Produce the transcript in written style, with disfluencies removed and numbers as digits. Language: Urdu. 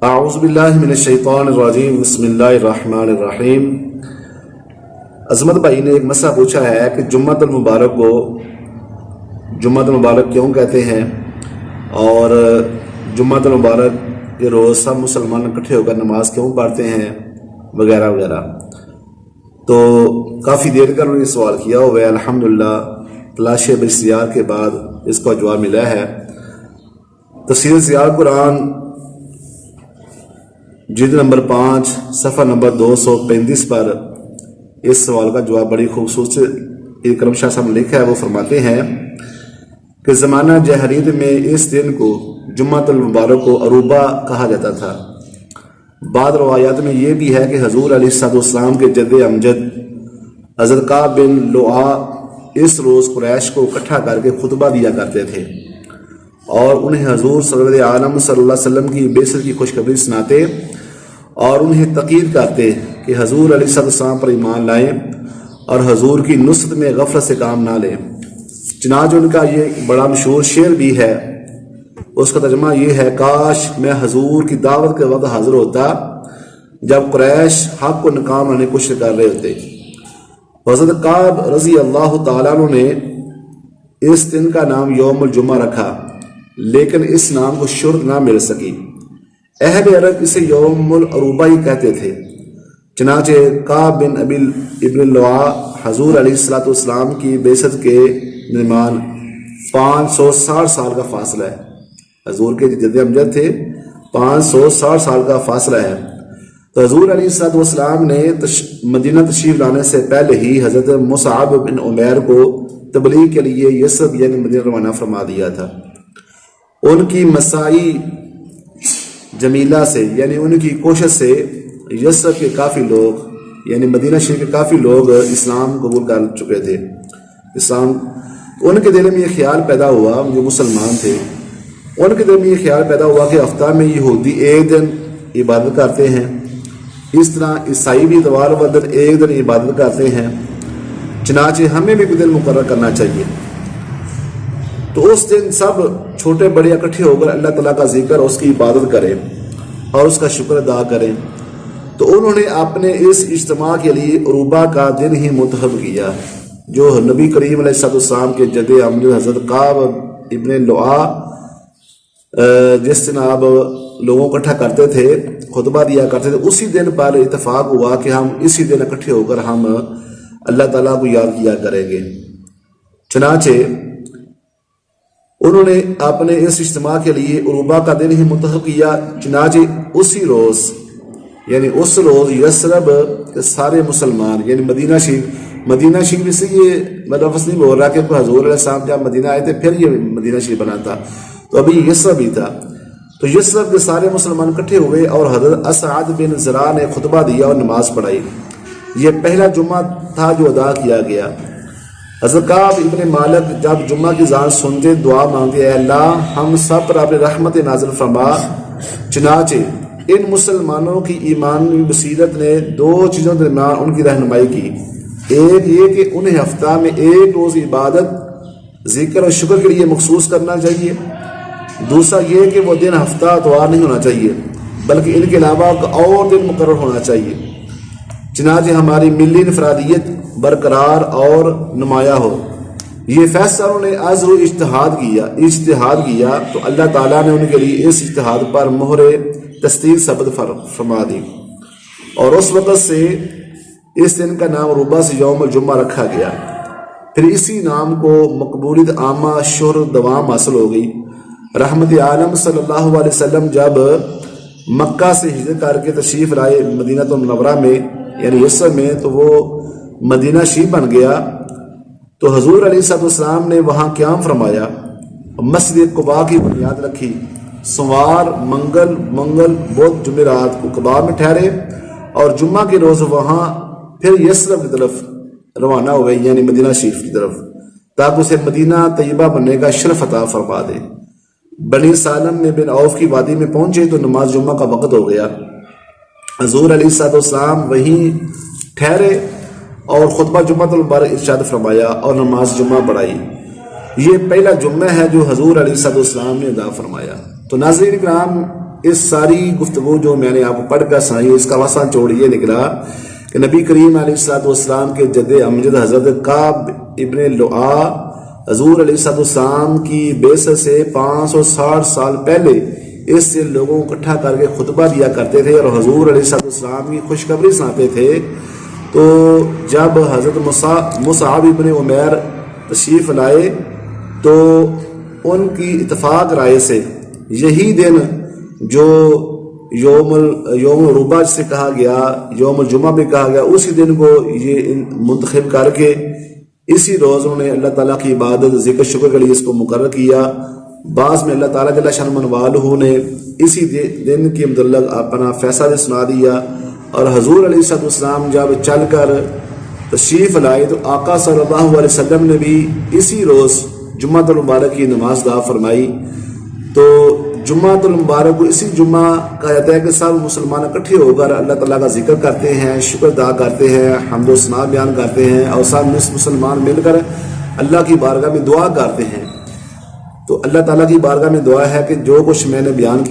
اعوذ باللہ من الشیطان الرجیم بسم اللہ الرحمن الرحیم۔ عظمت بھائی نے ایک مسئلہ پوچھا ہے کہ جمعۃ المبارک کو جمعۃ المبارک کیوں کہتے ہیں اور جمعۃ المبارک کے روز سب مسلمان اکٹھے ہو کر نماز کیوں پڑھتے ہیں وغیرہ وغیرہ۔ تو کافی دیر کر انہوں نے سوال کیا ہوا ہے، الحمدللہ تلاش بسیار کے بعد اس کا جواب ملا ہے۔ تفسیر ضیاء قرآن جلد نمبر 5 صفحہ نمبر 235 پر اس سوال کا جواب بڑی خوبصورت اکرم شاہ صاحب نے لکھا ہے۔ وہ فرماتے ہیں کہ زمانہ جاہلیت میں اس دن کو جمعۃ المبارک کو عروبہ کہا جاتا تھا۔ بعض روایات میں یہ بھی ہے کہ حضور علیہ السلام کے جد امجد حضرت کعب بن لؤا اس روز قریش کو اکٹھا کر کے خطبہ دیا کرتے تھے اور انہیں حضور صلی اللہ علیہ وسلم کی بعثت کی خوشخبری سناتے اور انہیں تقریر کرتے کہ حضور علیہ السلام پر ایمان لائیں اور حضور کی نصرت میں غفلت سے کام نہ لیں۔ چنانچہ ان کا یہ بڑا مشہور شعر بھی ہے، اس کا ترجمہ یہ ہے، کاش میں حضور کی دعوت کے وقت حاضر ہوتا جب قریش حق کو ناکام ہونے کی کوشش کر رہے ہوتے۔ حضرت کعب رضی اللہ تعالیٰ عنہ نے اس دن کا نام یوم الجمعہ رکھا، لیکن اس نام کو شہرت نہ مل سکی۔ اہل عرب اسے یوم العروبہ ہی کہتے تھے۔ چنانچہ کعب بن ابن لؤا حضور علیہ السلام کی بعثت کے درمیان 560 سال کا فاصلہ ہے۔ حضور کے جد امجد تھے، 560 سال کا فاصلہ ہے۔ تو حضور علیہ السلام نے مدینہ تشریف لانے سے پہلے ہی حضرت مصعب بن عمیر کو تبلیغ کے لیے یثرب یعنی مدینہ روانہ فرما دیا تھا۔ ان کی مساعی جمیلہ سے یعنی ان کی کوشش سے یثرب کے کافی لوگ یعنی مدینہ شریف کے کافی لوگ اسلام قبول کر چکے تھے۔ ان کے دل میں یہ خیال پیدا ہوا، جو مسلمان تھے، ان کے دل میں یہ خیال پیدا ہوا کہ ہفتہ میں یہودی ایک دن عبادت کرتے ہیں، اس طرح عیسائی بھی اتوار و دن ایک دن عبادت کرتے ہیں، چنانچہ ہمیں بھی دن مقرر کرنا چاہیے۔ تو اس دن سب چھوٹے بڑے اکٹھے ہو کر اللہ تعالیٰ کا ذکر اور اس کی عبادت کریں اور اس کا شکر ادا کریں۔ تو انہوں نے اپنے اس اجتماع کے لیے عروبہ کا دن ہی منتخب کیا، جو نبی کریم علیہ السلام کے جد امجد حضرت کعب ابن لؤا جس دن آپ لوگوں کو اکٹھا کرتے تھے، خطبہ دیا کرتے تھے، اسی دن پر اتفاق ہوا کہ ہم اسی دن اکٹھے ہو کر ہم اللہ تعالیٰ کو یاد کیا کریں گے۔ چنانچہ انہوں نے اپنے اس اجتماع کے لیے عروبہ کا دن ہی منتخب کیا۔ چنانچہ اسی روز یعنی اس روز یثرب کے سارے مسلمان یعنی مدینہ شریف سے یہ میں لفظ نہیں بول رہا کہ حضور علیہ السلام جب مدینہ آئے تھے پھر یہ مدینہ شریف بنا تھا، تو ابھی یثرب ہی تھا۔ تو یثرب کے سارے مسلمان اکٹھے ہوئے اور حضرت اسعد بن زرارہ نے خطبہ دیا اور نماز پڑھائی۔ یہ پہلا جمعہ تھا جو ادا کیا گیا۔ حضرت کعب ابن مالک جب جمعہ کی اذان سنتے دعا مانگتے، اے اللہ ہم سب پر اپنی رحمت نازل فرما۔ چنانچہ ان مسلمانوں کی ایمانی بصیرت نے دو چیزوں کے درمیان ان کی رہنمائی کی، ایک یہ کہ انہیں ہفتہ میں ایک روز عبادت ذکر اور شکر کے لیے مخصوص کرنا چاہیے، دوسرا یہ کہ وہ دن ہفتہ اتوار نہیں ہونا چاہیے بلکہ ان کے علاوہ اور دن مقرر ہونا چاہیے، چنانچہ ہماری ملی انفرادیت برقرار اور نمایاں ہو۔ یہ فیصلہ انہوں نے عزر و اجتہاد کیا تو اللہ تعالیٰ نے ان کے لیے اس اجتہاد پر مہر تصدیق ثبت فرما دی، اور اس وقت سے اس دن کا نام عروبہ سے یوم الجمعہ رکھا گیا۔ پھر اسی نام کو مقبولیت عامہ شہرت دوام حاصل ہو گئی۔ رحمت عالم صلی اللہ علیہ وسلم جب مکہ سے ہجرت کر کے تشریف لائے مدینہ المنورہ میں یعنی یثرب میں، تو وہ مدینہ شریف بن گیا۔ تو حضور علیہ السلام نے وہاں قیام فرمایا، مسجد قباء کی بنیاد رکھی، سوموار منگل بدھ جمعرات کو قباء میں ٹھہرے اور جمعہ کے روز وہاں پھر یثرب کی طرف روانہ ہو گئے یعنی مدینہ شریف کی طرف، تاکہ اسے مدینہ طیبہ بننے کا شرف عطا فرما دے۔ بنی سالم میں بن عوف کی وادی میں پہنچے تو نماز جمعہ کا وقت ہو گیا۔ حضور علیہ السلام وہیں ٹھہرے اور خطبہ جمعہ المبارک ارشاد فرمایا اور نماز جمعہ پڑھائی۔ یہ پہلا جمعہ ہے جو حضور علیہ السلام نے ادا فرمایا۔ تو ناظرین کرام، اس ساری گفتگو جو میں نے آپ کو پڑھ کر سنائی اس کا وسع چوڑ یہ نکلا کہ نبی کریم علیہ الصلوۃ والسلام کے جد امجد حضرت کعب ابن لؤا حضور علیہ الصلوۃ والسلام کی بعثت سے 560 سال پہلے اس سے لوگوں کو اکٹھا کر کے خطبہ دیا کرتے تھے اور حضور علیہ الصلوۃ والسلام کی خوشخبری سناتے تھے. تو جب حضرت مصعب ابن عمیر تشریف لائے تو ان کی اتفاق رائے سے یہی دن جو یوم العروبہ سے کہا گیا، یوم الجمعہ بھی کہا گیا، اسی دن کو یہ منتخب کر کے اسی روز انہوں نے اللہ تعالیٰ کی عبادت ذکر شکر کے لیے اس کو مقرر کیا. بعض میں اللہ تعالیٰ جل شانہ والہ نے اسی دن کے متعلق اپنا فیصلہ بھی سنا دیا. اور حضور علیہ الصلوۃ والسلام جب چل کر تشریف لائے تو آقا صلی اللہ علیہ وسلم نے بھی اسی روز جمعہ المبارک کی نماز ادا فرمائی. تو جمعہ المبارک کو اسی جمعہ کا جاتا ہے کہ سب مسلمان اکٹھے ہو کر اللہ تعالیٰ کا ذکر کرتے ہیں، شکر ادا کرتے ہیں، حمد و ثنا بیان کرتے ہیں اور سب مسلمان مل کر اللہ کی بارگاہ میں دعا کرتے ہیں. تو اللہ تعالیٰ کی بارگاہ میں دعا ہے کہ جو کچھ میں نے بیان کیا